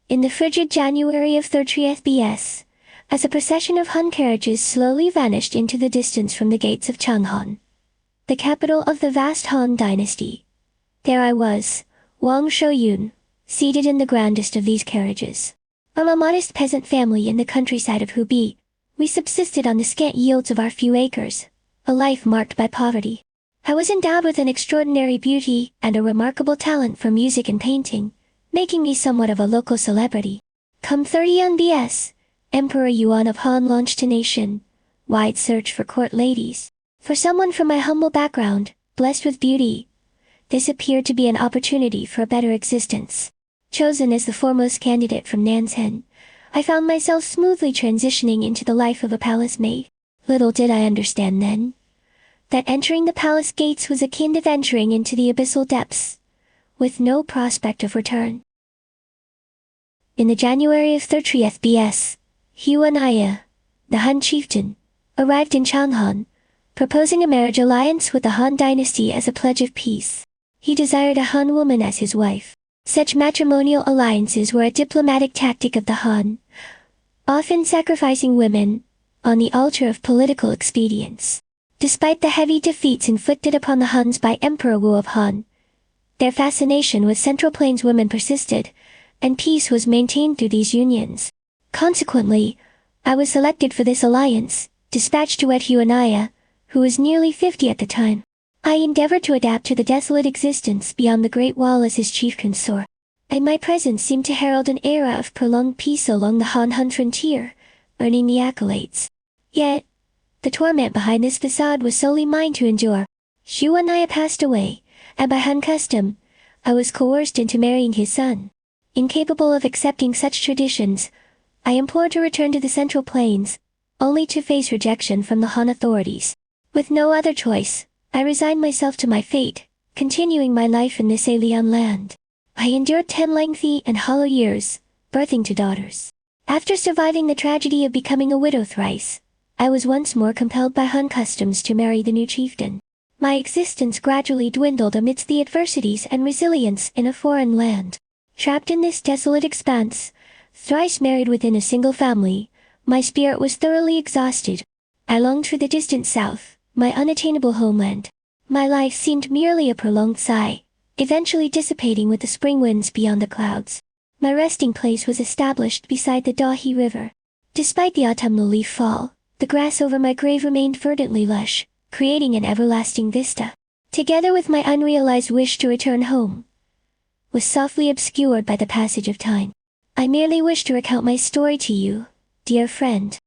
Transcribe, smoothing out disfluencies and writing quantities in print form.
in the frigid January of 30th BS, as a procession of Han carriages slowly vanished into the distance from the gates of Changhan, the capital of the vast Han Dynasty. There I was, Wang Zhaojun, seated in the grandest of these carriages. From a modest peasant family in the countryside of Hubei, we subsisted on the scant yields of our few acres, a life marked by poverty. I was endowed with an extraordinary beauty and a remarkable talent for music and painting, making me somewhat of a local celebrity. Come 30 BS, Emperor Yuan of Han launched a nation-wide search for court ladies. For someone from my humble background, blessed with beauty, this appeared to be an opportunity for a better existence. Chosen as the foremost candidate from Nansen, I found myself smoothly transitioning into the life of a palace maid. Little did I understand then that entering the palace gates was akin to venturing into the abyssal depths, with no prospect of return. In the January of 30th BS, Xiongnu, the Han chieftain, arrived in Changhan, proposing a marriage alliance with the Han Dynasty as a pledge of peace. He desired a Han woman as his wife. Such matrimonial alliances were a diplomatic tactic of the Han, often sacrificing women on the altar of political expedience. Despite the heavy defeats inflicted upon the Huns by Emperor Wu of Han, their fascination with Central Plains women persisted, and peace was maintained through these unions. Consequently, I was selected for this alliance, dispatched to wed Xiongnu, who was nearly 50 at the time. I endeavored to adapt to the desolate existence beyond the Great Wall as his chief consort, and my presence seemed to herald an era of prolonged peace along the Han frontier, earning the accolades. Yet, the torment behind this facade was solely mine to endure. Xiongnu passed away, and by Han custom, I was coerced into marrying his son. Incapable of accepting such traditions, I implored to return to the Central Plains, only to face rejection from the Han authorities. With no other choice, I resigned myself to my fate, continuing my life in this alien land. I endured 10 lengthy and hollow years, birthing 2 daughters. After surviving the tragedy of becoming a widow thrice, I was once more compelled by Han customs to marry the new chieftain. My existence gradually dwindled amidst the adversities and resilience in a foreign land. Trapped in this desolate expanse, thrice married within a single family, my spirit was thoroughly exhausted. I longed for the distant south, my unattainable homeland. My life seemed merely a prolonged sigh, eventually dissipating with the spring winds beyond the clouds. My resting place was established beside the Dahi River. Despite the autumnal leaf fall, the grass over my grave remained verdantly lush, creating an everlasting vista. Together with my unrealized wish to return home, was softly obscured by the passage of time. I merely wish to recount my story to you, dear friend.